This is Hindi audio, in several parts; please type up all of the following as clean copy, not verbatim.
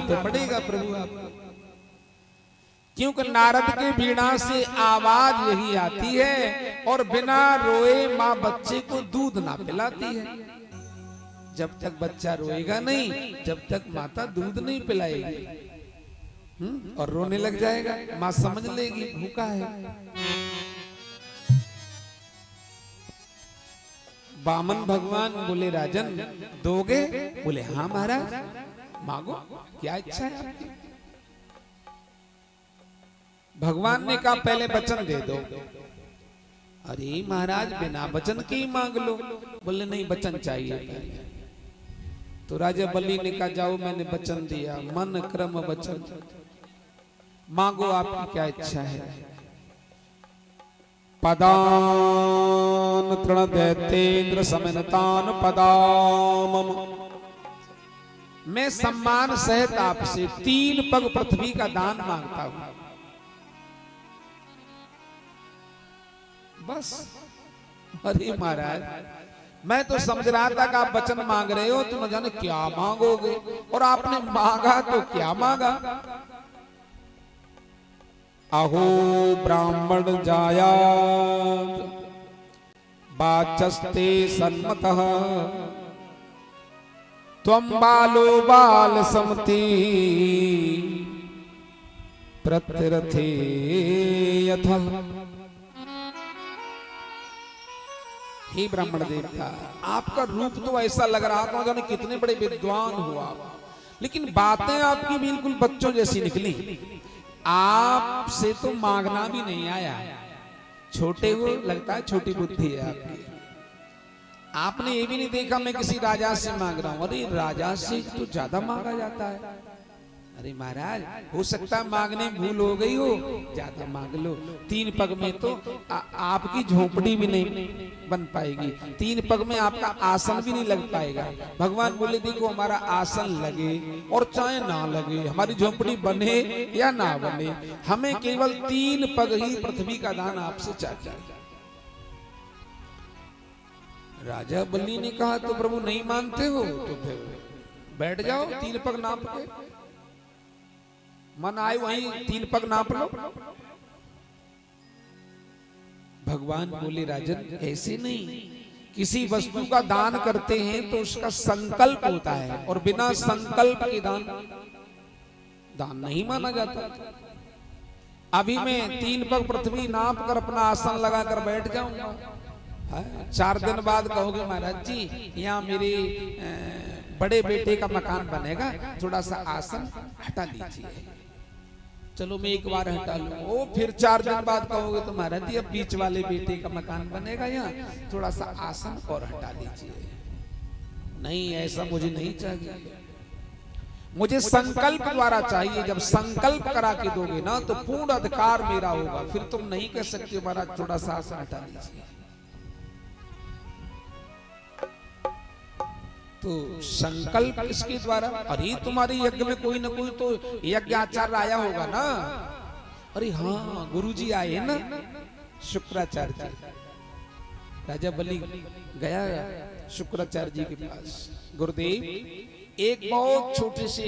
तो पड़ेगा प्रभु आपको, क्योंकि नारद के वीणा से आवाज यही आती है और बिना रोए माँ बच्चे को दूध ना पिलाती है। जब तक बच्चा रोएगा नहीं, जब तक माता दूध नहीं पिलाएगी, और रोने लग जाएगा, माँ समझ लेगी भूखा है। वामन भगवान बोले राजन दोगे? बोले हाँ महाराज, मांगो, क्या इच्छा है आपकी? भगवान ने कहा पहले वचन दे दो। अरे महाराज बिना वचन के ही मांग लो। बोले नहीं, वचन चाहिए पहले। तो राजा बलि ने कहा जाओ, मैंने वचन दिया, मन क्रम वचन, मांगो आपकी क्या इच्छा है। पदान तृण दैतेन्द्र समनतान पदामम, मैं सम्मान सहित आपसे 3 पग पृथ्वी का दान मांगता हूं। बस। अरे महाराज मैं तो समझ रहा था कि आप वचन मांग रहे हो, तो न जाने क्या मांगोगे, और आपने मांगा तो क्या मांगा। अहो ब्राह्मण जाया वाचस्ते सन्मतः, त्वं बालो बाल समति प्रत्यरथे यथा। हे ब्राह्मण देवता, आपका रूप तो ऐसा लग रहा था जाने कितने बड़े विद्वान हो आप, लेकिन बातें आपकी बिल्कुल बच्चों जैसी निकली। आपसे तो मांगना भी नहीं आया, छोटे हो, लगता है छोटी बुद्धि है आपकी। आपने ये भी नहीं देखा मैं किसी राजा से मांग रहा हूं। अरे राजा से तो ज्यादा मांगा जाता है। अरे महाराज हो सकता है मांगने में भूल हो गई हो, ज्यादा मांग लो। 3 पग में तो आपकी झोपड़ी भी नहीं बन पाएगी, 3 पग में आपका आसन भी नहीं लग पाएगा। भगवान बोले देखो हमारा आसन लगे और चाहे ना लगे, हमारी झोपड़ी बने या ना बने, हमें केवल 3 पग ही पृथ्वी का दान आपसे चाहिए। राजा बलि ने कहा तो प्रभु नहीं मानते हो तो फिर बैठ जाओ, 3 पग नाप के, मन आए वहीं 3 पग नाप लो। भगवान बोले राजन ऐसे नहीं, किसी वस्तु का दान करते हैं तो उसका संकल्प होता है, और बिना संकल्प के दान नहीं माना जाता। अभी मैं 3 पग पृथ्वी नाप कर अपना आसन लगाकर बैठ जाऊंगा, 4 दिन बाद कहोगे महाराज जी यहाँ मेरे बड़े बेटे का मकान बनेगा, थोड़ा सा आसन हटा लीजिए। चलो मैं एक बार हटा लूं। ओ फिर 4 दिन बाद कहोगे तो महाराज जी अब बीच वाले बेटे का मकान बनेगा, यहाँ थोड़ा सा आसन और हटा लीजिए। नहीं, ऐसा मुझे नहीं चाहिए, मुझे संकल्प द्वारा चाहिए। जब संकल्प करा के दोगे ना तो पूर्ण अधिकार मेरा होगा, फिर तुम नहीं कह सकते महाराज थोड़ा सा आसन हटा लीजिए। तो संकल्प इसके द्वारा। अरे तुम्हारे यज्ञ में कोई ना कोई तो यज्ञ आचार्य आया होगा ना। अरे हाँ गुरुजी आए ना, शुक्राचार्य जी। राजा बलि गया शुक्राचार्य जी के पास। गुरुदेव एक बहुत छोटे से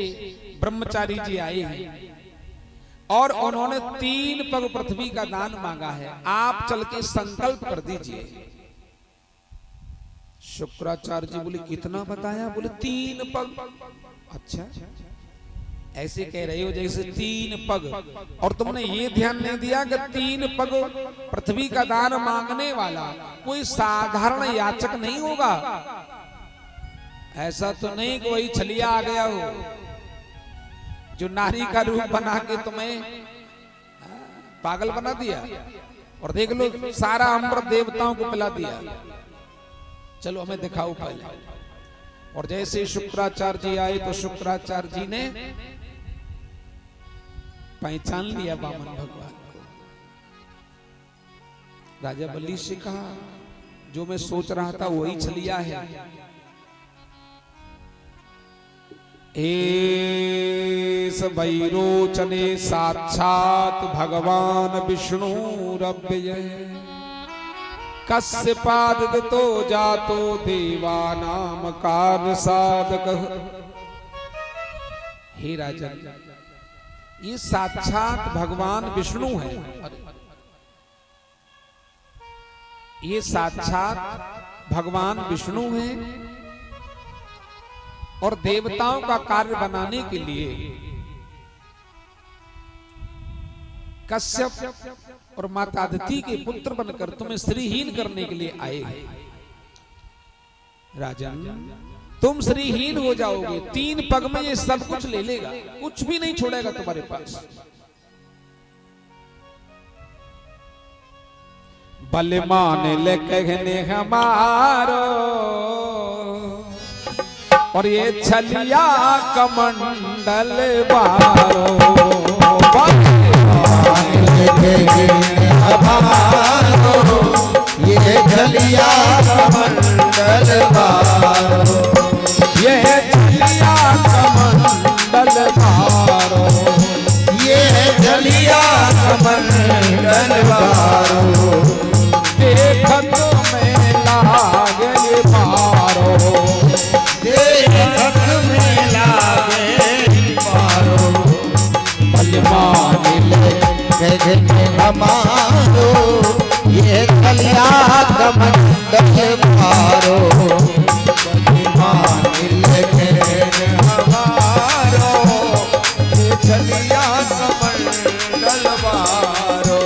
ब्रह्मचारी जी आए हैं और उन्होंने 3 पग पृथ्वी का दान मांगा है, आप चल के संकल्प कर दीजिए। शुक्राचार्य जी बोले कितना बताया? बोले 3 पग। अच्छा ऐसे कह रहे हो जैसे 3 पग, और तुमने ये ध्यान नहीं दिया कि 3 पग पृथ्वी का दान मांगने वाला कोई साधारण याचक नहीं होगा। ऐसा तो नहीं कि वही छलिया आ गया हो जो नारी का रूप बना के तुम्हें पागल बना दिया और देख लो सारा अमृत देवताओं को पिला दिया। चलो हमें दिखाओ पहले। और जैसे शुक्राचार्य जी आए तो शुक्राचार्य जी ने पहचान लिया वामन भगवान को। राजा बलि से कहा जो मैं सोच रहा था वही छलिया है। एस वैरोचने साक्षात भगवान विष्णुरव्यय कस्यपादितो जातो देवानाम कार्य साधक। हे राजन, ये साक्षात भगवान विष्णु है, ये साक्षात भगवान विष्णु हैं और देवताओं का कार्य बनाने के लिए कश्यप और माता अदिति के पुत्र बनकर तुम्हें श्रीहीन करने के लिए आए हैं। राजन, तुम श्रीहीन हो जाओगे, 3 पग में ये सब कुछ ले लेगा, कुछ भी नहीं छोड़ेगा तुम्हारे पास। बलमान ले कहने हमारो और ये छलिया कमंडल बारो, हमारो ये छलिया कमंडल बारो, ये छलिया कमंडल बारो, ये छलिया कमंडल बारो, देखत में लागे मारो, देखत में लागे मारो, बलमान ले कहने हमारो ये छलिया कमंडल बारो, बलमान ले कहने हमारो ये छलिया कमंडल बारो।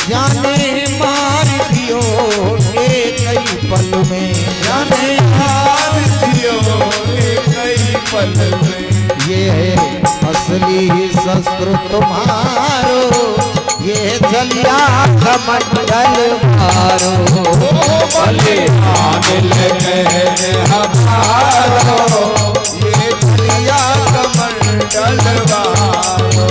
जाने मार दियो कई पल में, जाने मार दियो कई पल में, ये है असली शस्त्र तुम्हारो, ये छलिया कमंडल मारो, बलिमान ले कहने हमारो ये छलिया कमंडल मारो।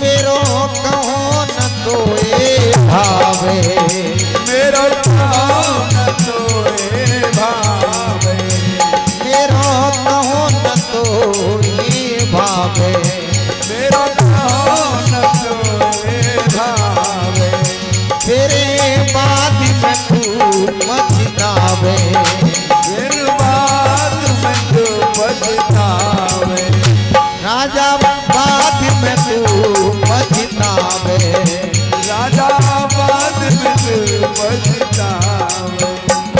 मेरो कहो न तोए भावे, मेरो कहो न तोए भावे, मेरो कहो न तोए भावे, मेरो कहो न तोए भावे, तेरे बाद में तू पछतावे, तेरे बाद में तू पछतावे, राजा बाद में तू पछतावे, राजा बाद में तू पछतावे,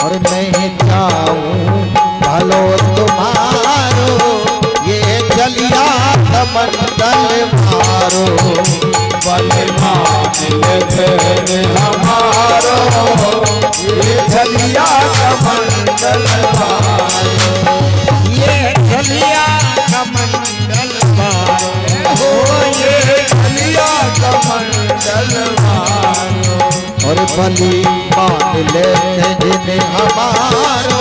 और मैं चाहूं भलो तुम्हारो ये छलिया कमंडल मारो, बलमान ले कहने हमारो ये छलिया कमंडल मारो, ये छलिया कमंडल मारो, ये छलिया कमंडल मारो, और बलिमान ले कहने हमारो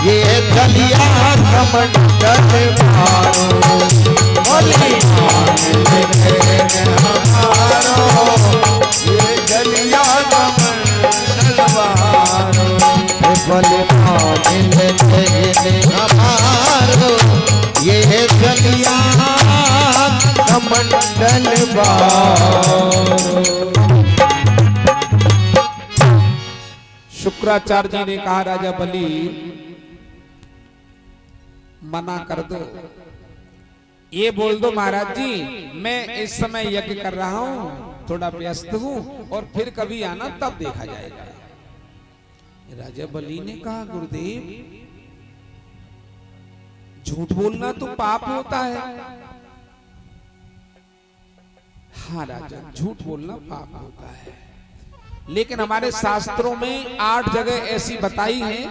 ये छलिया कमंडल मारो, बलिमान ले कहने हमारो ये छलिया कमंडल मारो, बलिमान ले कहने हमारो ये छलिया कमंडल बारो। शुक्राचार्य जी ने कहा, राजा बलि मना कर दो, ये बोल दो महाराज जी मैं इस समय यज्ञ कर रहा हूं, थोड़ा व्यस्त हूं और फिर कभी आना तब देखा जाएगा। राजा बलि ने कहा गुरुदेव झूठ बोलना तो पाप होता है। हाँ राजन, झूठ बोलना पाप होता है, लेकिन हमारे शास्त्रों में 8 जगह ऐसी बताई हैं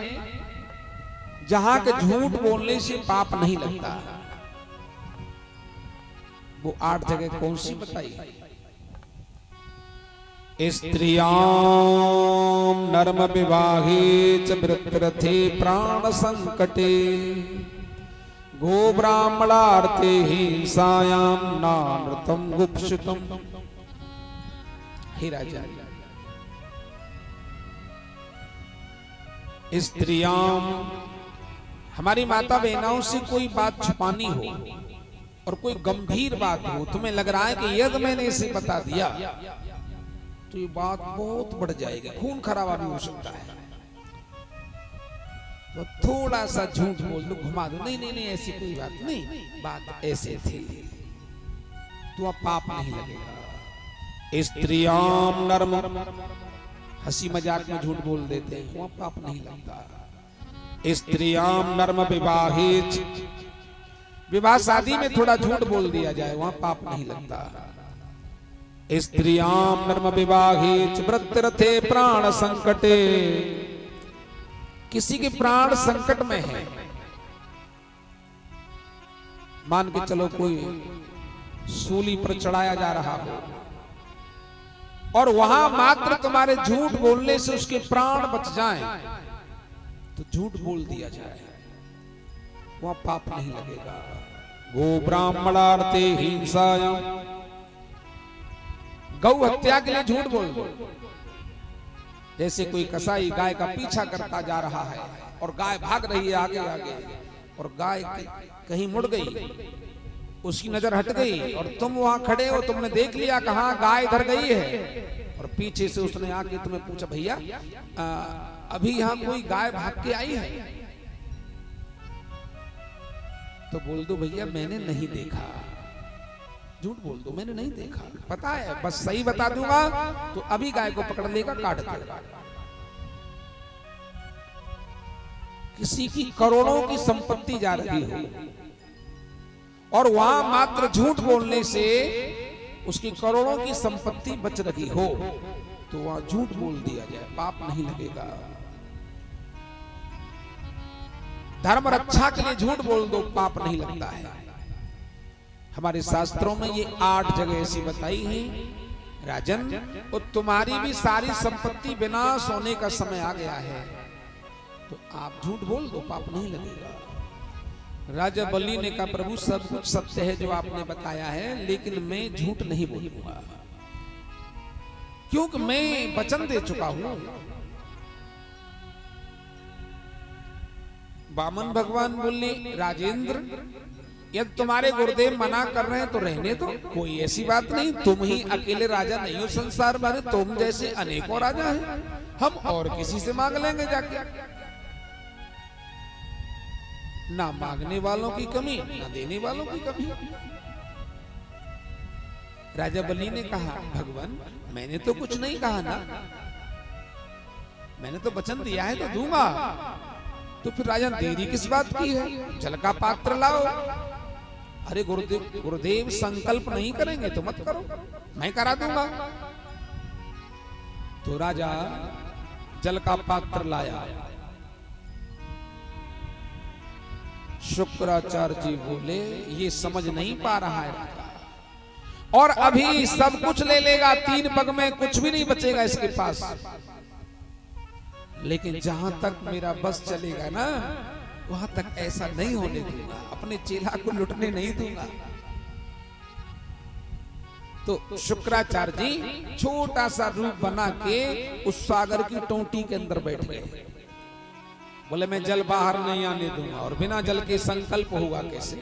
जहां के झूठ बोलने से पाप नहीं लगता। वो 8 जगह कौन सी बताई? स्त्रियां नर्म विवाहे च वृत्रथे प्राण संकटे गो ब्राह्मणार्थे हिंसायाम नानृतम गुप्सुतम। हे राजा, स्त्रियां, हमारी माता बहनों से कोई बात छुपानी हो और कोई गंभीर बात हो, तुम्हें लग रहा है कि यदि मैंने इसे बता दिया तो ये बात बहुत बढ़ जाएगी, खून खराबा भी हो सकता है, तो थोड़ा सा झूठ बोल दो, घुमा दो, नहीं नहीं नहीं ऐसी कोई बात नहीं, बात ऐसे थी, तो अब पाप नहीं लगेगा। स्त्रियां नर्म, हंसी मजाक में झूठ बोल देते हैं, वहां पाप नहीं लगता। स्त्रियां नर्म विवाहे, विवाह शादी में थोड़ा झूठ बोल दिया जाए, वहां पाप नहीं लगता। स्त्रियां नर्म विवाहे वृत्रथे प्राण संकटे, किसी के प्राण संकट में है, मान के चलो कोई सूली पर चढ़ाया जा रहा हो और वहां मात्र तुम्हारे झूठ बोलने से उसके प्राण बच जाएं, तो झूठ बोल दिया जाए, वहां पाप नहीं लगेगा। गो ब्राह्मणार्थे हिंसायाम, गौ हत्या के लिए झूठ बोल दो, जैसे कोई कसाई गाय का पीछा करता जा रहा है और गाय भाग रही है आगे आगे और गाय कहीं मुड़ गई, उसकी नजर हट गई और तुम वहां खड़े हो, तुमने देख लिया कहां गाय इधर गई है और पीछे से उसने आके तुम्हें पूछा भैया अभी यहां कोई गाय भाग के आई है, तो बोल दो भैया मैंने नहीं देखा, झूठ बोल दो मैंने नहीं देखा, पता है बस सही बता दूंगा तो अभी गाय को पकड़ लेगा काट देगा। किसी की करोड़ों की संपत्ति जा रही हो और वहां मात्र झूठ बोलने से उसकी करोड़ों की संपत्ति बच रही हो, तो वहां झूठ बोल दिया जाए, पाप नहीं लगेगा। धर्म रक्षा के लिए झूठ बोल दो, पाप नहीं लगता है। हमारे शास्त्रों में ये 8 जगह ऐसी बताई है राजन, और तुम्हारी भी सारी संपत्ति विनाश होने का समय आ गया है, तो आप झूठ बोल दो, पाप नहीं लगेगा। राजा बलि ने कहा प्रभु सब कुछ सत्य है जो आपने बताया है, लेकिन मैं झूठ नहीं बोलूंगा, क्योंकि मैं वचन दे चुका हूं। वामन भगवान बोले राजेंद्र यदि तुम्हारे गुरुदेव मना कर रहे हैं तो रहने दो, कोई ऐसी बात नहीं, तुम ही अकेले राजा नहीं हो संसार भर, तुम जैसे अनेकों राजा हैं, हम और किसी से मांग लेंगे जाके, ना मांगने वालों की कमी ना देने वालों की कमी। राजा बलि ने कहा भगवान मैंने तो कुछ नहीं कहा ना, मैंने तो वचन दिया है तो दूंगा, तो फिर राजा देरी किस बात की है, जल का पात्र लाओ। अरे गुरुदेव संकल्प नहीं करेंगे तो मत करो, मैं करा दूंगा। तो राजा जल का पात्र लाया, शुक्राचार्य जी बोले ये समझ नहीं पा रहा है और अभी सब कुछ ले लेगा, 3 पग में कुछ भी नहीं बचेगा इसके पास, लेकिन जहां तक मेरा बस चलेगा ना वहां तक ऐसा नहीं होने दूंगा, अपने चेला को लुटने नहीं दूंगा। तो शुक्राचार्य जी छोटा सा रूप बना के उस सागर की टोंटी के अंदर बैठ गए, बोले मैं जल बाहर नहीं आने दूंगा, और बिना जल के संकल्प होगा कैसे।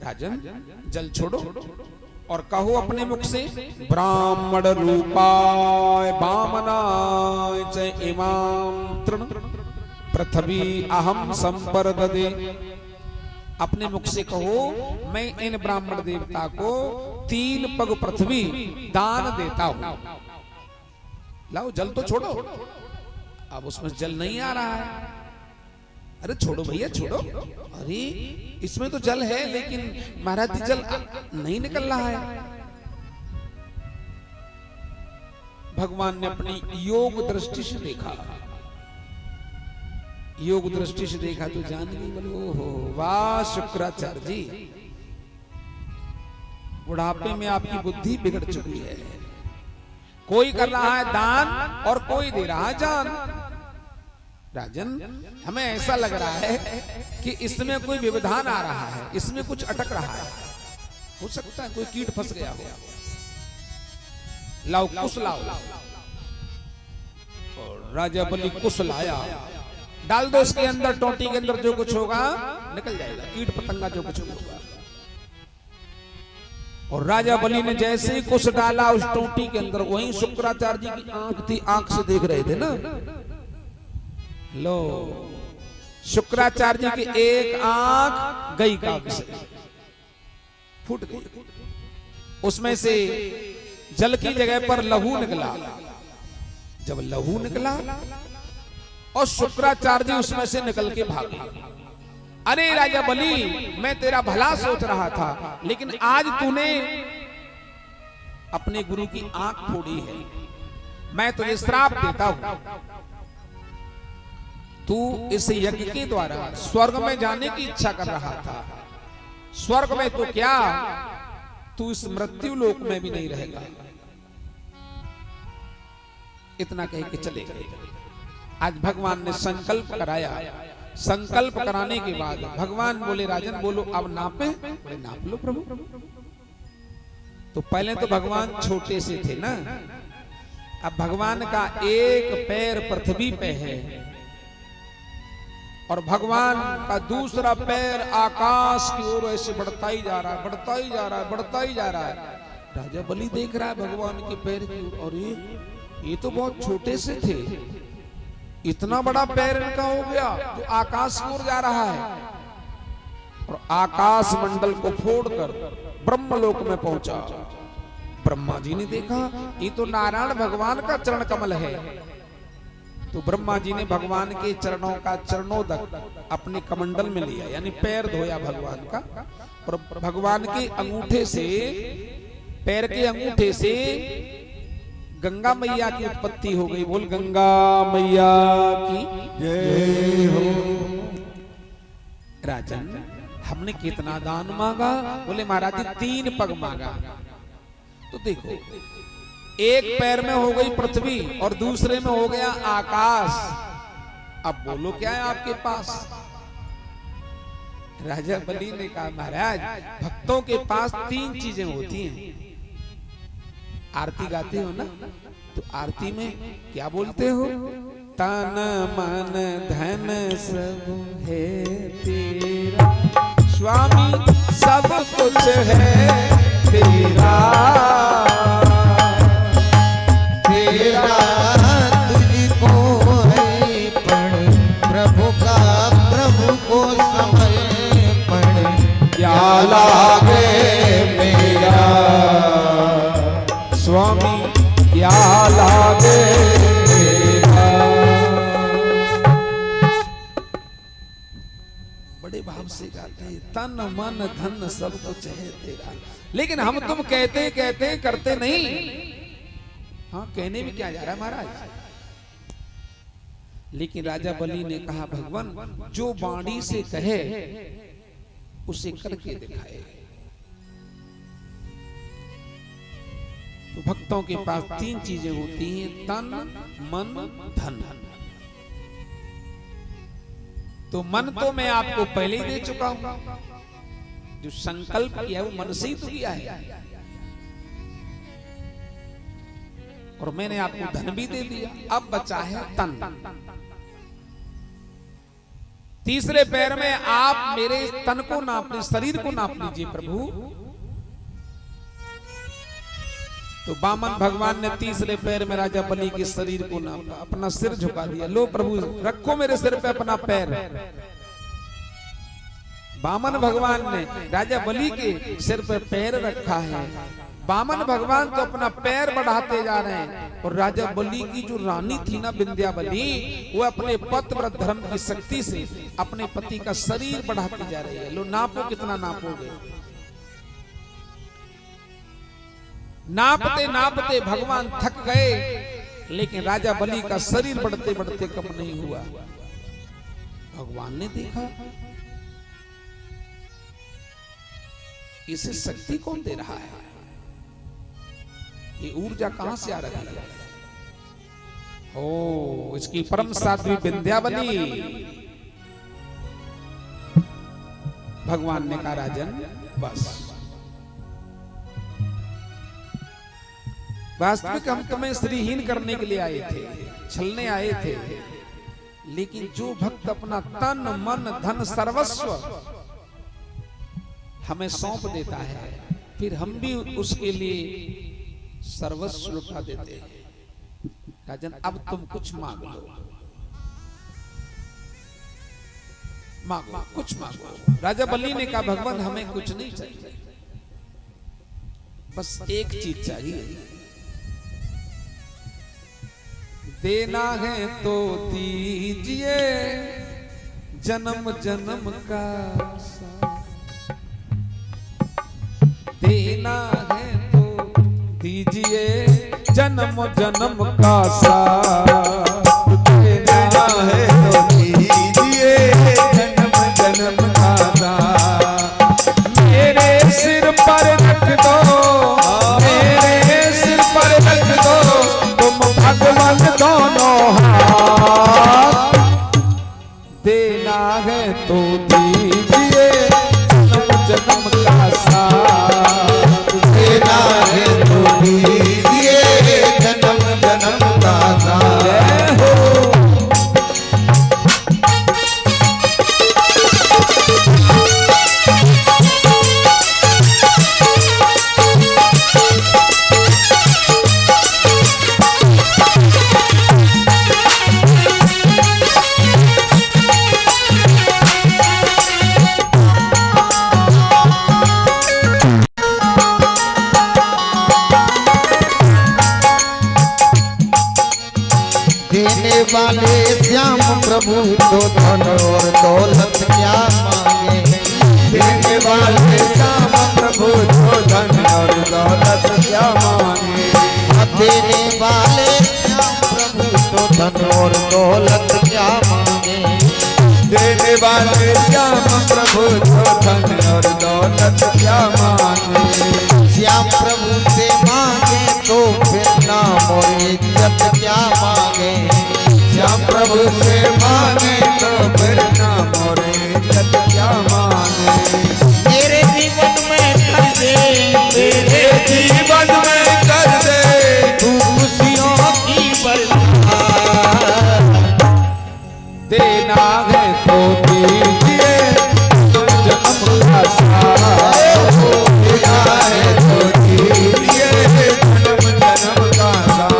राजन जल छोड़ो और कहो अपने मुख से ब्राह्मण रूपाय वामनाय च इमां तृण पृथ्वी अहम संपर्ददे। अपने मुख से कहो मैं इन ब्राह्मण देवता को 3 पग पृथ्वी दान देता हूं। लाओ जल तो छोड़ो। अब उसमें जल नहीं आ रहा है। अरे छोड़ो भैया छोड़ो। अरे इसमें तो जल है लेकिन महाराज जी जल नहीं निकल रहा है। भगवान ने अपनी योग दृष्टि से देखा। योग दृष्टि से देखा तो जान गई, बोले ओहो वाह शुक्राचार्य जी, बुढ़ापे में आपकी बुद्धि बिगड़ चुकी है। कोई कर रहा है दान और कोई दे रहा है जान। राजन हमें ऐसा लग रहा है कि इसमें कोई व्यवधान आ रहा है, इसमें कुछ अटक रहा है। हो सकता है कोई कीट फंस गया हो। लाओ कुश लाओ। और राजा बलि कुश लाया। डाल दो इसके अंदर, टोटी के अंदर जो कुछ होगा निकल जाएगा, कीट पतंगा जो कुछ होगा। और राजा बलि ने जैसे ही कुश डाला उस टोटी के अंदर, वहीं शुक्राचार्य जी की आंख थी, आंख से देख रहे थे ना। लो शुक्राचार्य जी की एक आंख गई काग से, फूट गई। उसमें से जल की जगह पर लहू निकला। जब लहू निकला और शुक्राचार्य जी उसमें से निकल के भागे। अरे राजा बलि, मैं तेरा भला सोच रहा था, लेकिन आज तूने अपने गुरु की आंख फोड़ी है। मैं तुझे श्राप देता हूं। तू इस यज्ञ के द्वारा स्वर्ग में जाने की इच्छा कर रहा था। स्वर्ग में तो क्या, तू इस मृत्यु लोक में भी नहीं रहेगा। इतना कह के चले गए। आज भगवान ने संकल्प कराया। संकल्प कराने के बाद भगवान बोले राजन बोलो अब नापे। बोले नाप लो प्रभु। तो पहले तो भगवान छोटे से थे ना, अब भगवान का एक पैर पृथ्वी पे है और भगवान का दूसरा पैर आकाश की ओर ऐसे बढ़ता ही जा रहा है, बढ़ता ही जा रहा है, बढ़ता ही जा रहा है। राजा बलि देख रहा है भगवान के पैर की ओर, और ये तो बहुत छोटे से थे, इतना बड़ा पैर इनका हो गया जो आकाश की ओर जा रहा है। और आकाश मंडल को फोड़कर ब्रह्मलोक में पहुंचा। ब्रह्मा जी ने देखा ये तो नारायण भगवान का चरण कमल है। तो ब्रह्मा जी ने भगवान के चरणों का चरणोदक अपने कमंडल में लिया, यानी पैर धोया भगवान का। और भगवान के अंगूठे से, पैर के अंगूठे से गंगा मैया की उत्पत्ति हो गई। बोल गंगा मैया की जय हो। राजन हमने कितना दान मांगा? बोले महाराज जी 3 पग मांगा। तो देखो एक पैर में हो गई पृथ्वी और दूसरे में हो गया आकाश। अब बोलो क्या है आपके पास? राजा बलि ने कहा महाराज भक्तों के पास 3 चीजें होती हैं। आरती गाते हो ना, तो आरती में क्या बोलते हो? तन मन धन सब है तेरा, स्वामी सब कुछ है तेरा, तेरा तुझको है पण, प्रभु का प्रभु को समर्पण, क्या लागे मेरा स्वामी क्या लागे मेरा। बड़े भाव से गाते हैं तन मन धन सब कुछ है तेरा। लेकिन हम तुम कहते कहते करते नहीं। हाँ कहने में क्या जा रहा है महाराज? लेकिन राजा बलि ने कहा भगवान जो वाणी से कहे उसे करके दिखाए। तो भक्तों के पास 3 चीजें होती हैं, तन मन धन। तो मन तो मैं आपको पहले ही दे चुका हूं। जो संकल्प किया वो मन से ही तो किया है। और मैंने आपको धन भी दे दिया। अब बचा है तन। तीसरे पैर में आप मेरे तन को नाप, शरीर को नाप लीजिए प्रभु। तो वामन भगवान ने तीसरे पैर में राजा बलि के शरीर को नापा, अपना सिर झुका दिया। लो प्रभु रखो मेरे सिर पे अपना पैर। वामन भगवान ने राजा बलि के सिर पर पैर रखा है। वामन भगवान तो अपना पैर बढ़ाते जा रहे हैं और राजा बलि की जो रानी थी ना विंध्यावली, वो अपने पतिव्रत धर्म की शक्ति से अपने पति का शरीर बढ़ाती जा रही है। लो नापो, कितना नापोगे? नापते नापते भगवान थक गए, लेकिन राजा बलि का शरीर बढ़ते बढ़ते कम नहीं हुआ। भगवान ने देखा इसे शक्ति कौन दे रहा है, ये ऊर्जा कहां से आ रही है? ओ, इसकी परम साध्वी विंध्यावली। भगवान ने कहा राजन बस, वास्तविक हम तुम्हें श्रीहीन करने के लिए आए थे, छलने आए थे, लेकिन जो भक्त अपना तन मन धन सर्वस्व हमें सौंप देता है, फिर हम भी उसके लिए सर्वस्व लुटा देते हैं। राजन अब तुम कुछ मांग लो, मांगो, कुछ मांगो। राजा बलि ने कहा भगवान हमें कुछ नहीं चाहिए, बस एक चीज चाहिए, देना है तो दीजिए जन्म जन्म का साथ, देना है तो दीजिए जन्म जन्म का साथ, देना है तो दीजिए जन्म जन्म का साथ। मेरे सिर पर रख दो, मेरे सिर पर रख दो तुम भगवान दोनों हाथ, देना है तो दीजिए जन्म जन्म का साथ, देना है तो दीजिए जन्म जन्म का साथ। जय हो। देने वाले श्याम प्रभु तो धन और दौलत क्या मांगे, देने वाले श्याम प्रभु तो धन और दौलत क्या मांगे, देने वाले श्याम प्रभु तो धन और दौलत क्या मांगे, देने वाले श्याम प्रभु तो धन और दौलत क्या मांगे। श्याम प्रभु से मांगे तो फिर नाम और इज्जत क्या मांगे, श्याम प्रभु से मांगे तो फिर नाम और इज्जत क्या मांगे। मेरे जीवन में कर दे, मेरे जीवन में कर दे तू खुशियों की बरसात, देना है तो दीजिए जन्म का साथ, देना है तो दीजिए जन्म जन्म का साथ।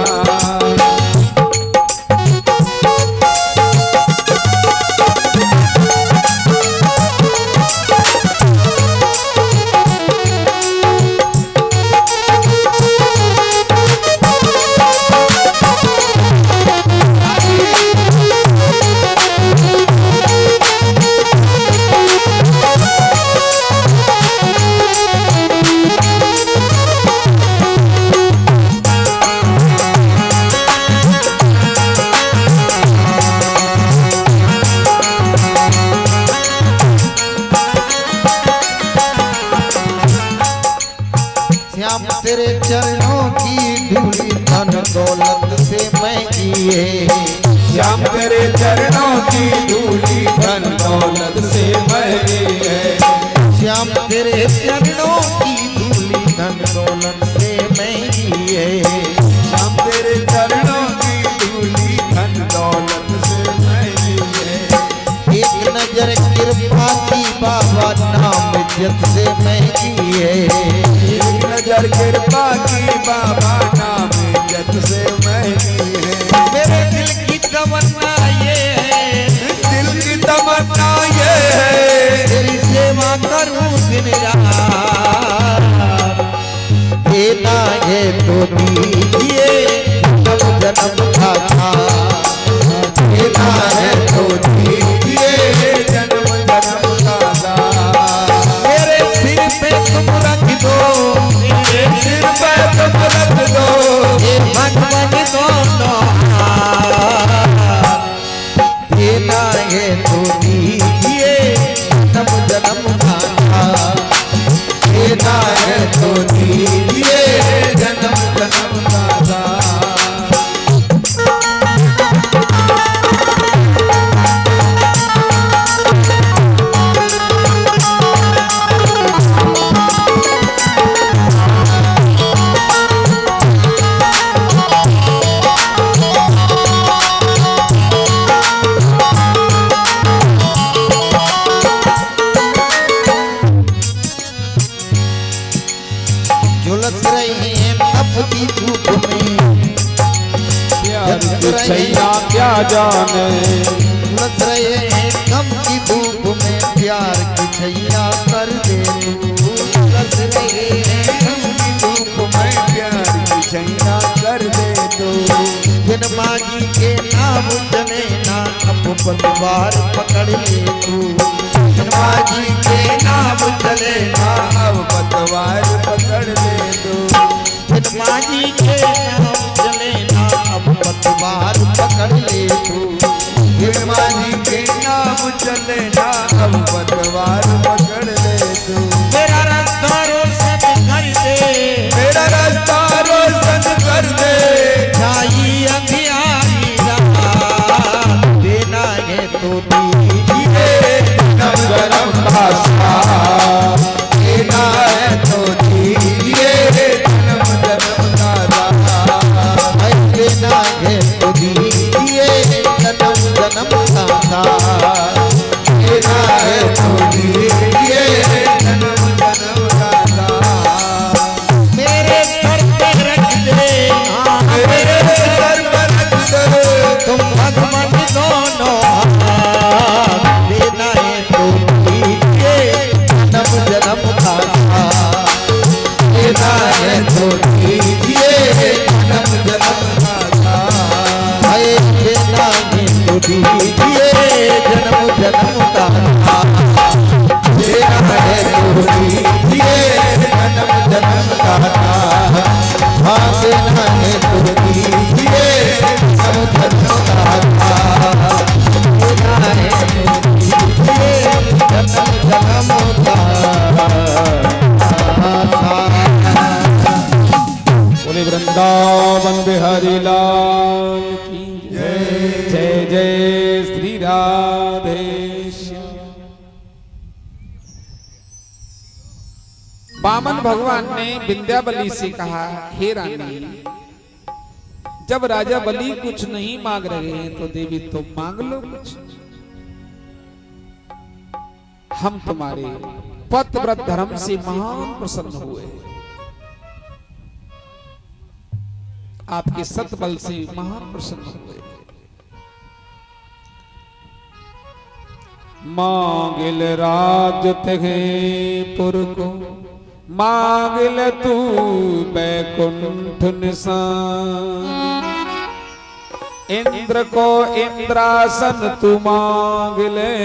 श्याम तेरे चरणों की धूली धन दौलत से महंगी है, श्याम तेरे चरणों की धूली धन दौलत से महंगी है, श्याम तेरे चरणों की धूली धन दौलत से महंगी है, श्याम तेरे चरणों की धूली धन दौलत से महंगी है। एक नजर कृपा की बाबा नाम इज्जत से महंगी है, एक नजर कृपा की बाबा नाम इज्जत से महंगी है। मेरे दिल की तमन्ना ये है, दिल की तमन्ना ये है, तेरी सेवा करूं दिन रात, हे तो दीजिए जन्म जन्म का दान देना है तो दीजिए जन्म जन्म का दान मेरे सिर पे तुम रख दो मेरे सिर पे तुम रख दो ये भगवान दोनों देना है तो दीजिए जन्म जन्म का दान देना है तो दीजिए जन्म जन्म का दान झुलस रही है तपती धूप में प्यार की छैया क्या जाने झुलस रहे हैं कम की धूप में प्यार की छैया कर दे तू झुलस रहे हैं कम की धूप में प्यार की छैया कर दे तू बिन मांगी के नाम चले ना अब पतवार पकड़ ले तू बिन मांगी के नाम चले ना अब पतवार पकड़ ले तू बिन मांगी के नाम चले ना अब पतवार पकड़ ले तू बिन मांगी के नाम चले ना अब पतवार पकड़ ले तू मेरा रास्ता रोशन कर दे मेरा रास्ता रोशन कर दे छाई अंधियारी रात देना है तो दीजिए जन्म जन्म का साथ देना है तो दीजिए जन्म जन्म का दान देना है तो दीजिए जन्म जन्म का दान देना है तो दीजिए जन्म जन्म का दान मेरे सर पे रख दे मेरे सर पे रख दे तुम भगवान दोनों हाथ देना है तो दीजिए जन्म जन्म का दान देना है तो दीजिए जन्म जन्म का दान देना है तो दीजिए जन्म जन्म का दान देना है तो दीजिए जन्म जन्म का दान देना है तो दीजिए जन्म जन्म का दान देना है तो दीजिए जन्म जन्म का बोले वृंदावन बिहारी लाल की जय जय जय श्री राधे वामन भगवान ने विंध्याबली से कहा, हे रानी, जब राजा बलि कुछ नहीं मांग रहे हैं तो देवी तुम मांग लो कुछ। हम तुम्हारे पतिव्रत धर्म से महान प्रसन्न हुए, आपके सतबल से महान प्रसन्न हुए। मांगिल राज तेहे पुर को, मांगिल तू बैकुंठ निशान। इंद्र को इंद्रासन तू मांग ले,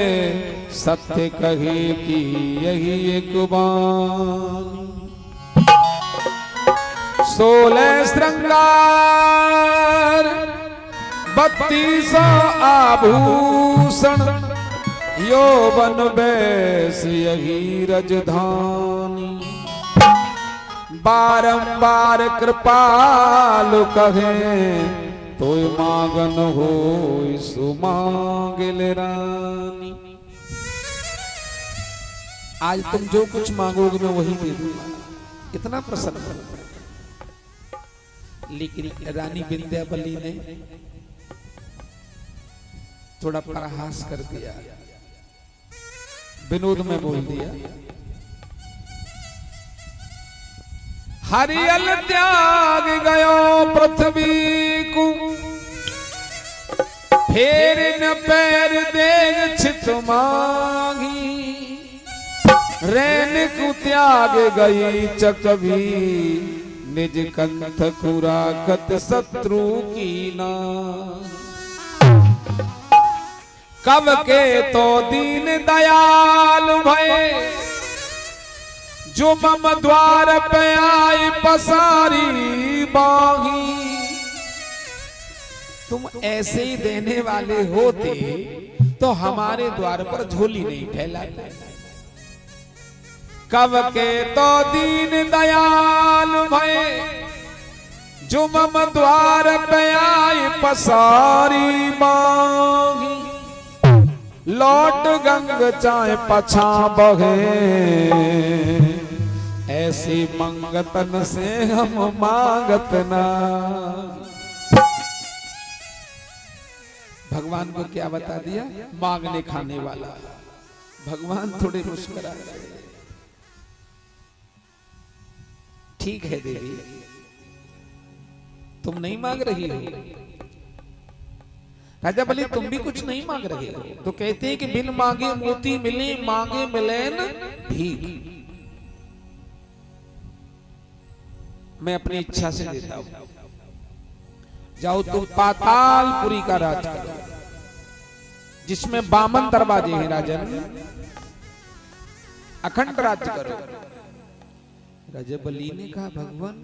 सत्य कहे कि यही एक बान। 16 श्रृंगार 32 आभूषण, यौवन बैस यही रजधानी। बारंबार कृपालु कहे, तो मांगन हो सुमांगिल रानी। आज तुम जो कुछ मांगोगे मैं वही दे दूंगा, इतना प्रसन्न हूं। लेकिन रानी विंध्याबली ने थोड़ा प्रहास कर दिया, विनोद में बोल दिया, हरियल त्याग गयो पृथ्वी को, फेर न पैर देग छित मांगी। रैन को त्याग गई चकवी, निज कंठ कुराकत शत्रु की ना। कब के तो दीन दयाल भय जो मम द्वार पे आई पसारी बाही। तुम ऐसे ही देने वाले होते तो हमारे द्वार पर झोली नहीं फैलाते। कब के तो दीन दयाल भय जो मम द्वार पे आई पसारी मांगी। लौट गंग चाहे पछा बहे ऐसी मंगतन से हम मांगत ना। भगवान को क्या बता दिया? मांगने खाने वाला। भगवान थोड़े मुस्कुरा रहे। ठीक है देवी, तुम नहीं मांग रही हो। राजा बलि तुम भी कुछ नहीं मांग रहे हो। तो कहते हैं कि बिन मांगे मोती मिले, मांगे मिले न भीख। मैं अपनी इच्छा से देता हूं। जाओ तुम पातालपुरी का राज करो, जिसमें 52 दरवाजे हैं राजन। अखंड राज्य करो। राजा बलि ने कहा भगवान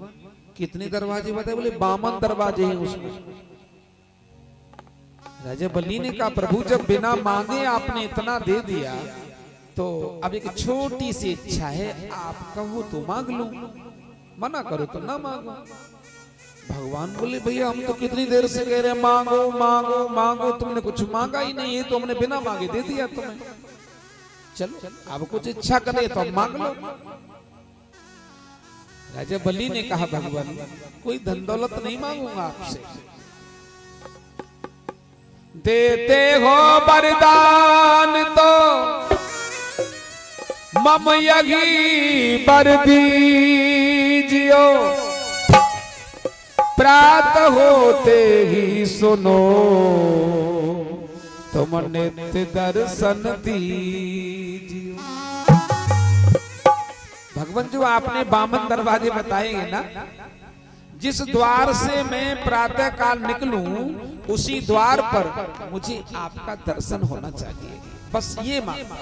कितने दरवाजे बताए? बोले 52 दरवाजे हैं उसमें। राजा बलि ने कहा प्रभु जब बिना मांगे आपने इतना दे दिया तो अब एक छोटी सी इच्छा है, आप कहो तो मांग लूं, मना करो तो ना मांगो। भगवान बोले भैया हम तो कितनी देर से कह रहे हैं मांगो मांगो मांगो, तुमने कुछ मांगा ही नहीं है, तो हमने बिना मांगे दे दिया तुम्हें। चलो अब कुछ इच्छा करे तो मांग लो। राजा बलि ने कहा भगवान कोई धन दौलत नहीं मांगूंगा आपसे, देते हो वरदान तो मम यही वर दीजियो। प्रात होते ही सुनो तुम नित्य दर्शन दीजियो। भगवान जो आपने 52 दरवाजे बताएंगे ना, जिस द्वार से मैं प्रातः काल निकलूं उसी द्वार पर मुझे आपका दर्शन होना चाहिए, बस ये मांग।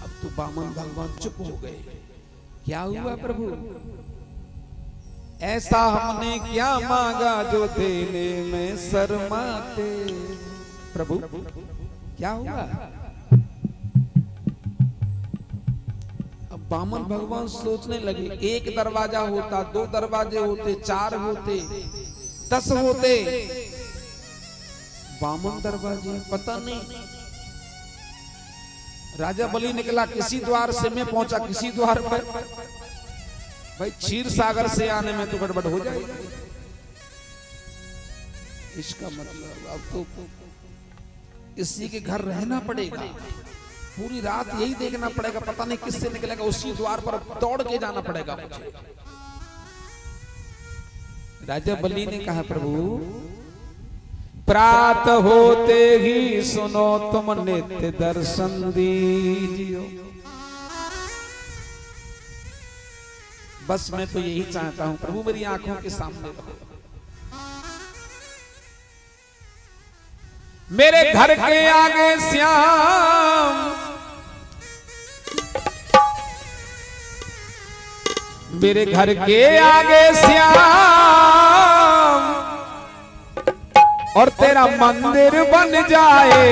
अब तो 52 भगवान चुप हो गए। क्या हुआ प्रभु? ऐसा हमने क्या मांगा जो देने में शर्माते। प्रभु क्या हुआ? अब 52 भगवान सोचने लगे, एक दरवाजा होता, 2 दरवाजे होते, 4 होते, 10 होते, 52 दरवाजे पता नहीं। राजा बलि निकला किसी द्वार से, मैं पहुंचा किसी द्वार पर। भाई क्षीर सागर से आने में तो गड़बड़ हो जाएगी। इसका मतलब अब तो इसी के घर रहना पड़ेगा, पूरी रात यही देखना पड़ेगा, पता नहीं किससे निकलेगा, उसी द्वार पर दौड़ के जाना पड़ेगा मुझे। राजा बलि ने कहा प्रभु प्रात होते ही सुनो तुम नित्य दर्शन दीजियो। बस मैं तो यही चाहता हूं प्रभु मेरी आंखों के सामने रहो। मेरे घर के आगे श्याम, मेरे घर के आगे श्याम और तेरा मंदिर बन जाए।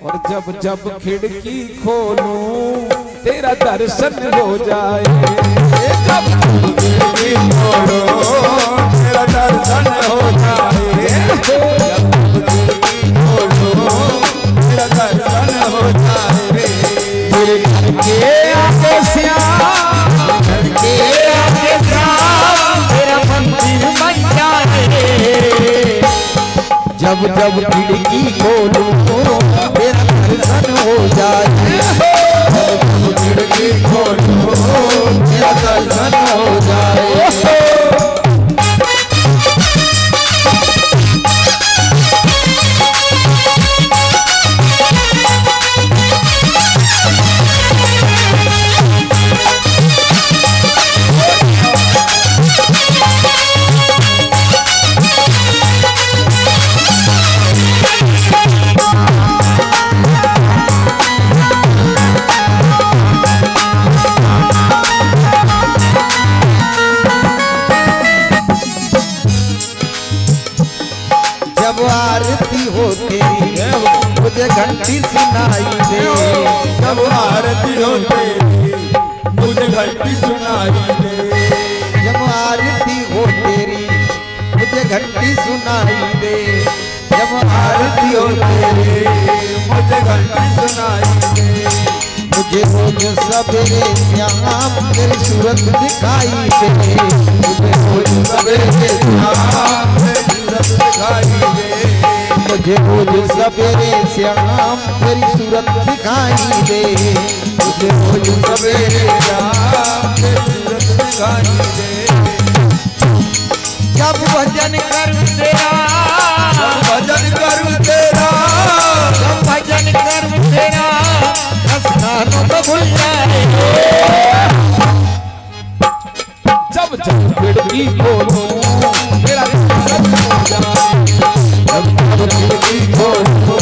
और जब जब खिड़की खोलूं तेरा दर्शन हो जाए। जब खिड़की खोलो तेरा दर्शन हो जाए। जब खिड़की खोलो तेरा दर्शन हो जाए। मेरे घर के आगे श्याम, घर के आगे श्याम तेरा मंदिर बन जाए। जब जब खिड़की खोलो तेरा दर्शन हो जाए। खिड़की खोलो तेरा दर्शन हो जाए। घंटी सुनाई दे। जब आरती हो तेरी मुझे घंटी सुनाई दे। जब आरती हो तेरी मुझे घंटी सुनाई दे। जब आरती हो तेरी मुझे घंटी सुनाई दे। मुझे रोज सवेरे श्याम तेरी सूरत दिखाई दे। मुझे रोज सवेरे श्याम तेरी सूरत दिखाई दे। मुझे रोज सवेरे श्याम तेरी सूरत दिखाई दे। मुझे रोज सवेरे श्याम तेरी सूरत दिखाई दे। जब भजन करूं तेरा, भजन करूं तेरा, जब भजन करूं तेरा, रसनानों तो भूल जाए। जब जब खिड़की खोलूं मेरा दर्शन हो जाए। जब जब खिड़की खोलूं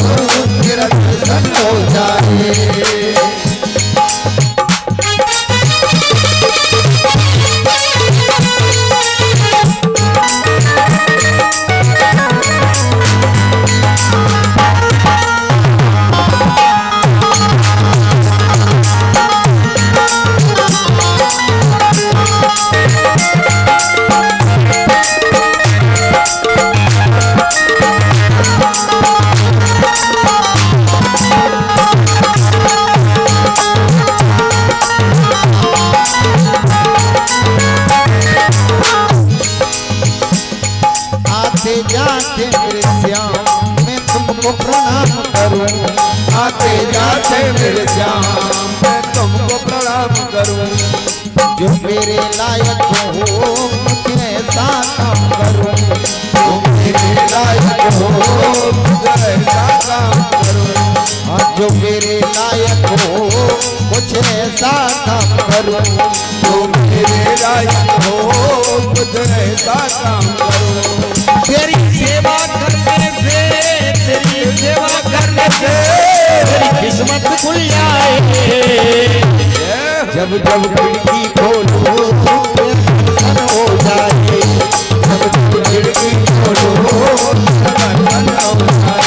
तेरा दर्शन हो जाए। आते जाते मेरे श्याम मैं तुमको प्रणाम करूं। आते जाते मेरे श्याम मैं तुमको प्रणाम करूं। जो मेरे लायक हो मुझे ऐसा काम करूं। जो मेरे लायक हो मुझे ऐसा काम करूं। हाँ जो मेरे लायक हो मुझे ऐसा काम करूं। जो मेरे लायक हो मुझे ऐसा काम करूं। तेरी सेवा करने से, तेरी सेवा करने से तेरी किस्मत खुल जाए। जब जब खिड़की खोलो दर्शन हो जाए। जब जब खिड़की खोलो दर्शन हो जाए।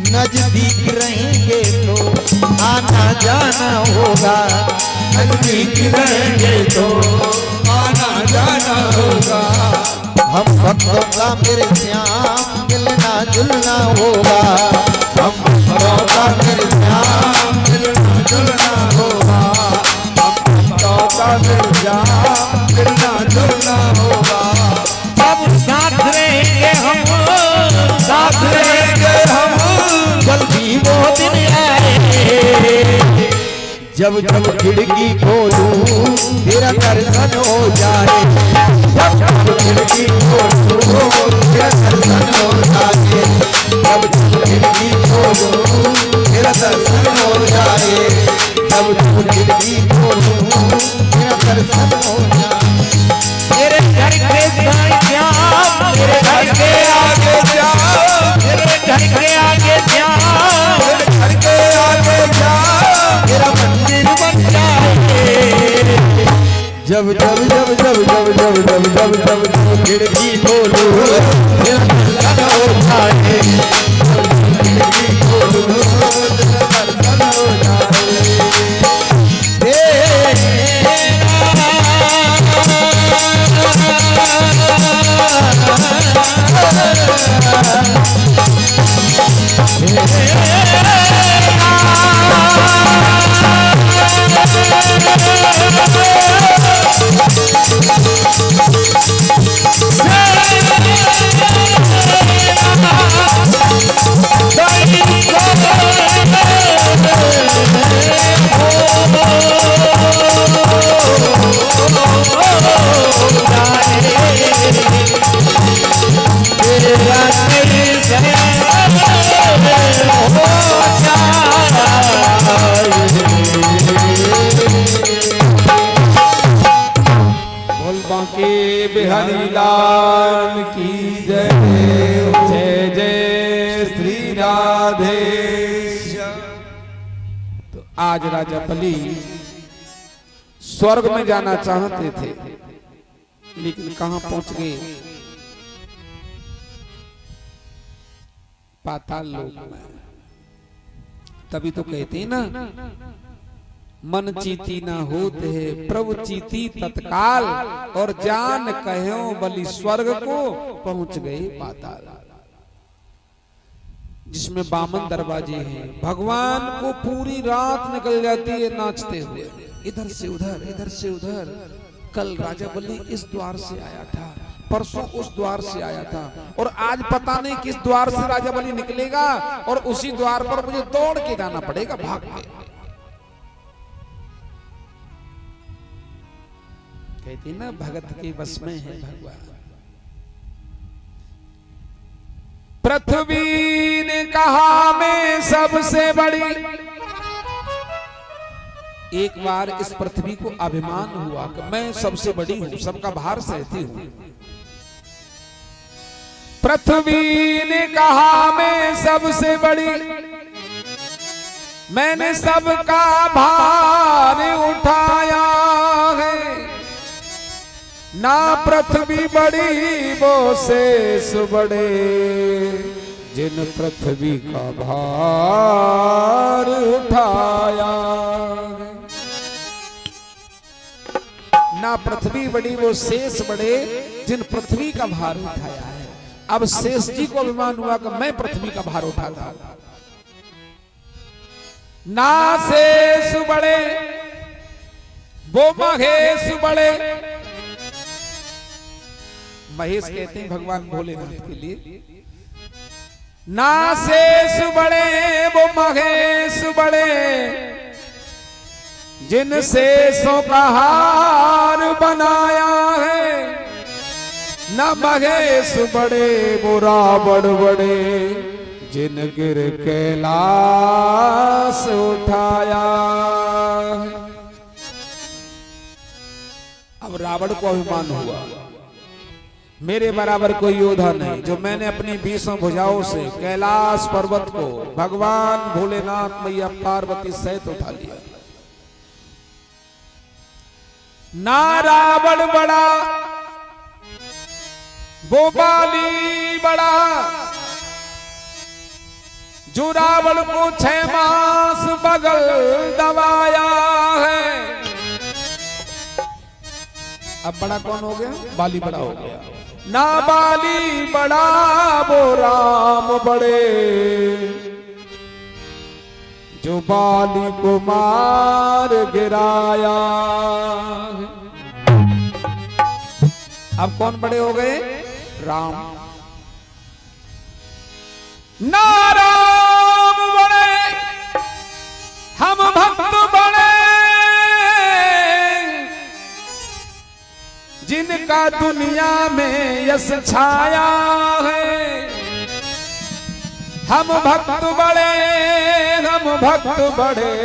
नजदीक रहेंगे तो आना जाना होगा। नजदीक रहेंगे तो आना जाना होगा। हम भक्तों का मेरे श्याम मिलना जुलना होगा। हम भक्तों का मेरे श्याम मिलना जुलना होगा। हम भक्तों का मेरे श्याम मिलना जुलना होगा। सब साथ रहेंगे हम, साथ रहेंगे हम, जल्दी वो दिन आए। जब जब खिड़की खोलूं तेरा दर्शन हो जाए। जब जब खिड़की खोलो तेरा दर्शन हो जाए। जब जब खिड़की खोलूं तेरा दर्शन हो जाए। जब जब खिड़की खोलूं तेरा दर्शन हो जाए। तेरे घर के साईं श्याम, तेरे घर के आगे श्याम, तेरे घर के आगे श्याम, मेरे घर के आगे श्याम, तेरा मंदिर बन जाए। जब जब जब जब जब जब जब जब जब जब खिड़की खोलूं तेरा दर्शन हो जाए। खिड़की खोलो तेरा दर्शन हो जाए। भगवान की जय। जय जय श्री राधे। तो आज राजा बलि स्वर्ग में जाना चाहते थे, लेकिन कहां पहुंच गए? पाताल लोक में। तभी तो कहते हैं ना, मन चीती ना होत है प्रभु चीती तत्काल, और जान कहो बलि स्वर्ग को पहुंच गए पाताल, जिसमें 52 दरवाजे हैं। भगवान को पूरी रात निकल जाती है नाचते हुए, इधर से उधर, इधर से उधर। कल राजा बलि इस द्वार से आया था, परसों उस द्वार से आया था, और आज पता नहीं किस द्वार से राजा बलि निकलेगा, और उसी द्वार पर मुझे दौड़ के जाना पड़ेगा, भाग के। कहती ना, भगत के बस में है भगवान। पृथ्वी ने कहा मैं सबसे बड़ी। एक बार इस पृथ्वी को अभिमान हुआ कि मैं सबसे बड़ी हूं, सबका भार सहती हूं। पृथ्वी ने कहा मैं सबसे बड़ी, मैंने सबका भार उठाया है। ना पृथ्वी बड़ी वो शेष बड़े, जिन पृथ्वी का भार उठाया। ना पृथ्वी बड़ी वो शेष बड़े, जिन पृथ्वी का भार उठाया है। अब शेष जी को अभिमान हुआ कि मैं पृथ्वी का भार उठाता। ना शेष बड़े वो महेश बड़े। महेश कहते हैं भगवान भोलेनाथ के लिए। ना शेष बड़े वो महेश बड़े, जिन शेषों का हार बनाया है। न महेश बड़े वो रावण बड़े, जिन गिर कैलाश उठाया है। अब रावण को अभिमान हुआ, मेरे बराबर कोई योद्धा नहीं, जो मैंने अपनी 20 भुजाओं से कैलाश पर्वत को भगवान भोलेनाथ मैया पार्वती सहित उठा लिया। ना रावण बड़ा वो बाली बड़ा, जो रावण को 6 मास बगल दबाया है। अब बड़ा कौन हो गया? बाली बड़ा हो गया। ना बाली बड़ा वो राम बड़े, जो बाली को मार गिराया। अब कौन बड़े हो गए? राम। ना राम बड़े हम भक्त बड़े, जिनका दुनिया में यश छाया है। हम भक्त बड़े, हम भक्त बड़े,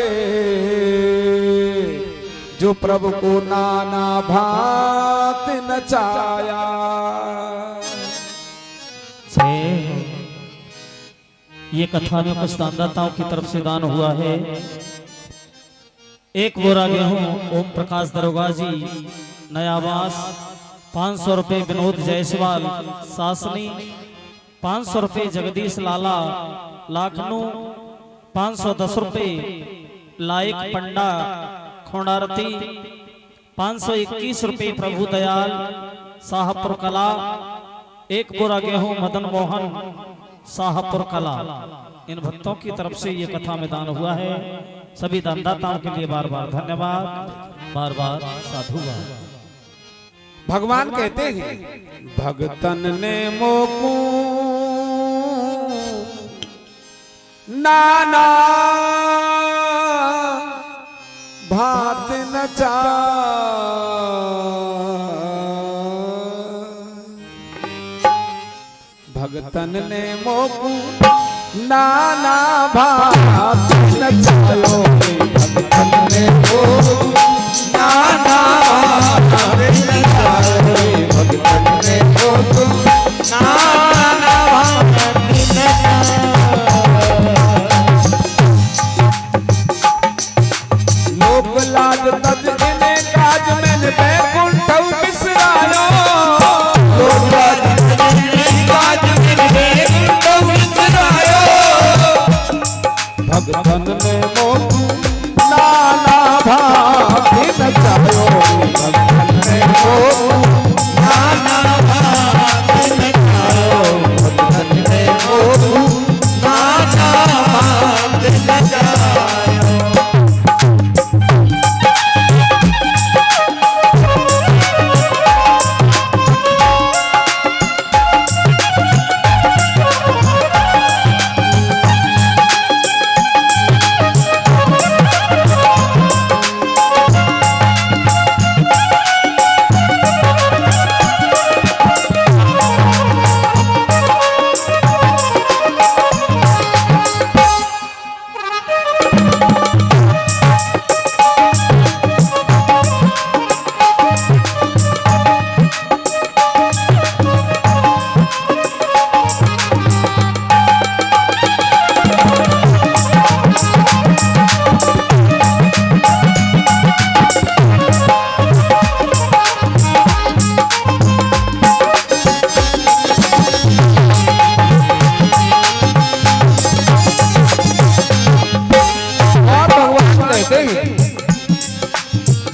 जो प्रभु को नाना भांत नचाया। ये कथा में कुछ दानदाताओं की तरफ से दान हुआ है। एक बोरा गेहूं ओम प्रकाश दरोगा जी नयावास, 500 रुपए विनोद जायसवाल सासनी, 500 रुपए जगदीश लाला लाखनू, 510 रुपए लायक पंडा खोंडारती, 521 रुपए प्रभु दयाल साहपुर कला, एक बोरा गेहूं मदन मोहन साहपुर कला। इन भक्तों की तरफ से ये कथा में दान हुआ है। सभी दानदाताओं के लिए बार बार धन्यवाद, बार बार साधुवाद। भगवान कहते हैं, भगतन ने मोकू नाना भात नचा। भगतन ने मोकू नाना भात नचायो। भगतन ने मोकू नाना भात नचायो। भगतन ने लाज तज इने काज मैंने बैकुंठ बिसरायो लोग लाज इने काज मैंने बैकुंठ बिसरायो भगतन ने मोकू नाना भांति नचायो भगतन ने मोकू नाना भांति नचायो भगतन ने मोकू नाना भांति नचायो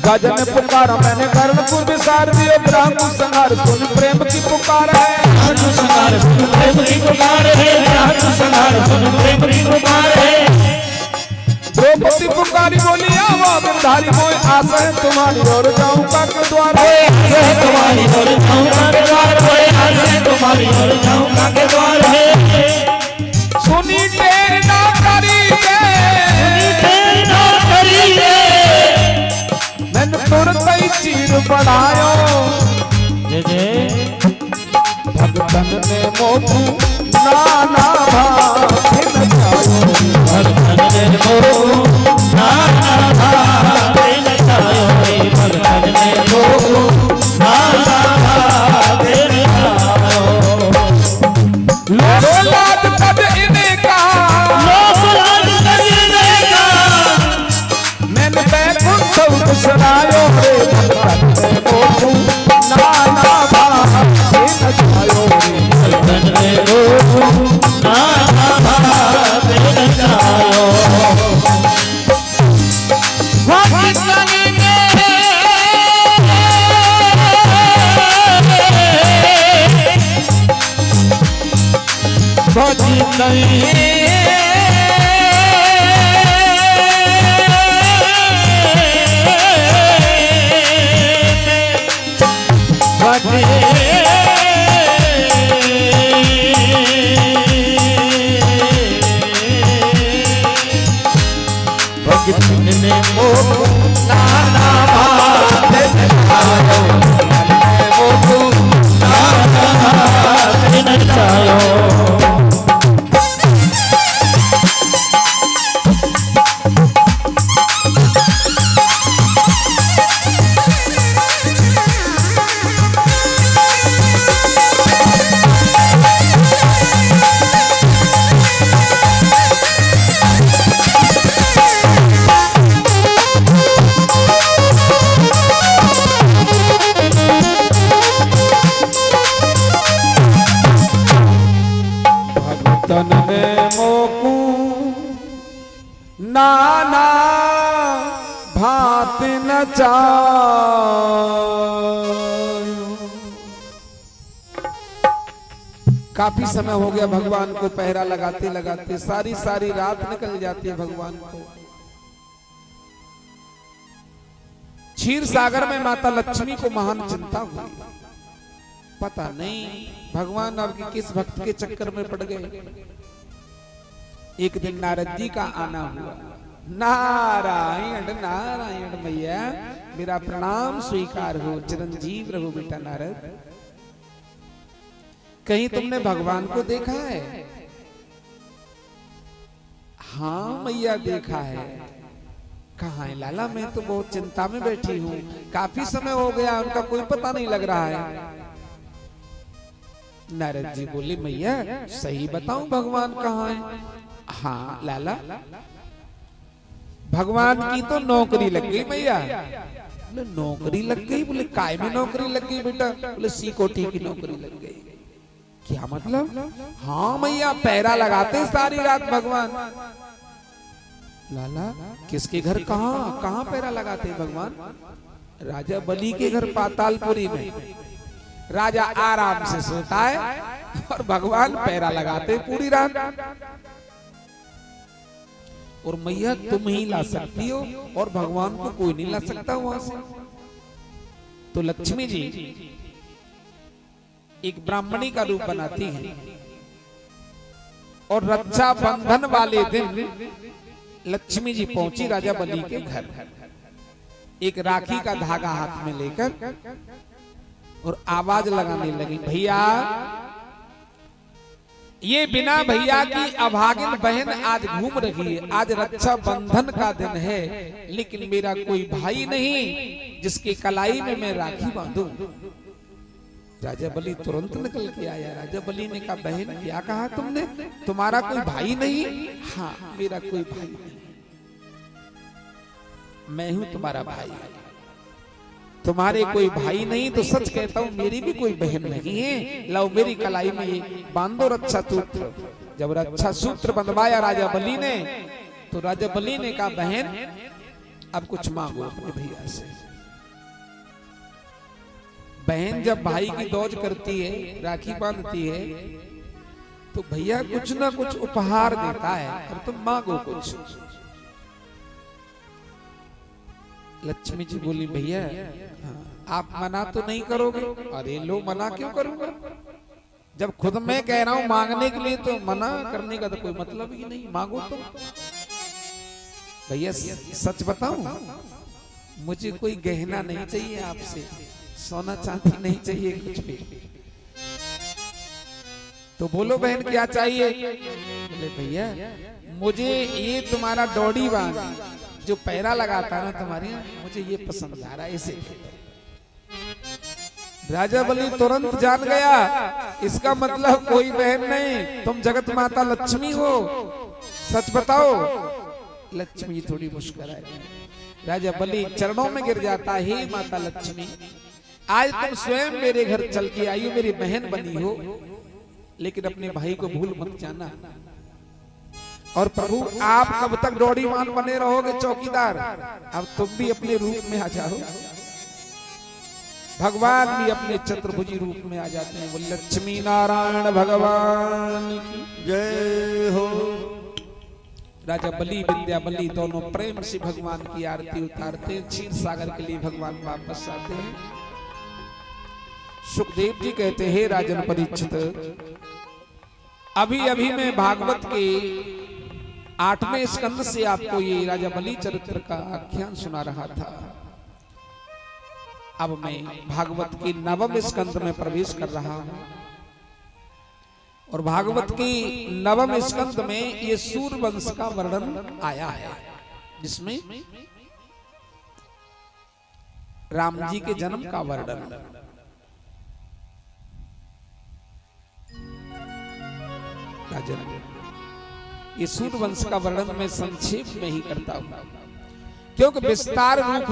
गजन पुकारा मैंने कर्णपुर विसार दियो ब्राह्मण संहार सुन प्रेम की पुकार है ब्राह्मण संहार सुन प्रेम की पुकार है ब्राह्मण संहार सुन प्रेम की पुकार है द्रौपदी पुकारी बोली आवो गिरधारी मोय आस है तुम्हारी और जाऊं का के द्वार है तुम्हारी और जाऊं का के द्वार है आस है तुम्हारी और जाऊं का के द्वार है सुनी टेर ना करी मैंने तुरंत ही चीर बढ़ायो जय जय भगतन ने मोकू नाना भांति नचायो भगतन ने मोकू नाना भांति नचायो भगतन ने मोकू नाना भांति नचायो लोक लाज तज इने का लोक लाज तज इने का मैंने बैकुंठ बिसरायो रे भगतन ने मोकू नाना भांति नचायो भगतन ने मोकू नाना भांति नचायो भगतन ने भगतन ने मोकू नाना भांति नचायो मोकू नाना भांति नचायो भगतन ने मोकू नाना भांति नचायो काफी समय हो गया भगवान को पहरा लगाते लगाते सारी सारी रात निकल जाती है भगवान को क्षीर सागर में माता लक्ष्मी को महान चिंता हुई पता नहीं भगवान अब किस भक्त के चक्कर में पड़ गए एक दिन नारद जी का आना हुआ नारायण नारायण मैया मेरा प्रणाम स्वीकार हो चिरंजीव रहो बेटा नारद कहीं तुमने भगवान को देखा है हाँ मैया देखा है कहाँ है लाला मैं तो बहुत चिंता में बैठी हूँ काफी समय हो गया उनका कोई पता नहीं लग रहा है नारद जी बोले मैया सही बताऊं भगवान कहाँ है हाँ लाला भगवान की तो नौकरी लग गई मैया। बोले नौकरी लग गई? बोले काय में नौकरी लग गई बेटा? बोले सिक्योरिटी की नौकरी लग गई। क्या मतलब? हाँ मैया, पैरा लगाते सारी रात भगवान। लाला किसके घर? कहाँ कहाँ पैरा लगाते भगवान? राजा बलि के घर पातालपुरी में। राजा आराम से सोता है और भगवान पैरा लगाते पूरी रात। और मैया तुम ही ला सकती हो और भगवान को कोई नहीं ला सकता वहां से। तो लक्ष्मी जी एक ब्राह्मणी का रूप बनाती हैं और रक्षा बंधन वाले दिन लक्ष्मी जी पहुंची राजा बलि के घर। एक राखी का धागा हाथ में लेकर और आवाज लगाने लगी, भैया ये बिना भैया की अभागिन बहन आज घूम रही है। आज रक्षा बंधन का दिन है, लेकिन मेरा कोई भाई नहीं जिसकी कलाई में मैं राखी बांधूं। राजा बलि तुरंत निकल के आया। राजा बलि ने कहा, बहन क्या कहा तुमने? तुम्हारा कोई भाई नहीं? हाँ मेरा कोई भाई नहीं, मैं हूं तुम्हारा भाई। तुम्हारे कोई भाई नहीं तो सच कहता हूं मेरी भी कोई बहन नहीं है। लो मेरी कलाई में ये बांधो रक्षा सूत्र। जब रक्षा सूत्र बंधवाया राजा बलि ने, तो राजा बलि ने कहा, बहन अब कुछ मांगो अपने भैया से। बहन जब भाई की दौज करती है, राखी बांधती है, तो भैया कुछ ना कुछ उपहार देता है और तुम मांगो कुछ। लक्ष्मी जी बोली, भैया आप मना तो नहीं करोगे? अरे लो मना क्यों करूंगा? जब खुद मैं कह रहा हूं मांगने के लिए तो मना करने का तो कोई मतलब ही नहीं, मांगो तो। भैया सच बताऊं, मुझे कोई गहना नहीं चाहिए आपसे, सोना चांदी नहीं चाहिए कुछ भी। तो बोलो बहन क्या चाहिए? बोले भैया मुझे ये तुम्हारा डोडी बांध जो पैरा लगाता ना तुम्हारे, मुझे ये पसंद आ रहा है इसे। राजा बलि तुरंत जान गया इसका मतलब कोई बहन नहीं, तुम जगत माता लक्ष्मी हो, सच बताओ। लक्ष्मी थोड़ी मुस्कुराई। राजा बलि चरणों में गिर जाता, हे माता लक्ष्मी, आज तुम स्वयं मेरे घर चल के आई हो, मेरी बहन बनी हो, लेकिन अपने भाई को भूल मत जाना। और प्रभु आप कब तक डोडीमान बने रहोगे चौकीदार? अब तुम भी अपने रूप में आ जाओ। भगवान भी अपने चतुर्भुजी रूप में आ जाते हैं। वो लक्ष्मी नारायण भगवान की जय हो। राजा बलि विद्या बलि दोनों प्रेम से भगवान की आरती उतारते, क्षीर सागर के लिए भगवान वापस आते हैं। सुखदेव जी कहते हैं, राजन परीक्षित, अभी अभी मैं भागवत के 8वें स्कंद से आपको ये राजा बलि चरित्र का आख्यान सुना रहा था। अब मैं भागवत के 9वें स्कंद में प्रवेश कर रहा हूं और भागवत के 9वें स्कंद में ये सूर्यवंश का वर्णन आया है, जिसमें राम जी के जन्म का वर्णन। राजन ये सूर्यवंश का वर्णन मैं संक्षेप में ही करता हूं, क्योंकि विस्तार रूप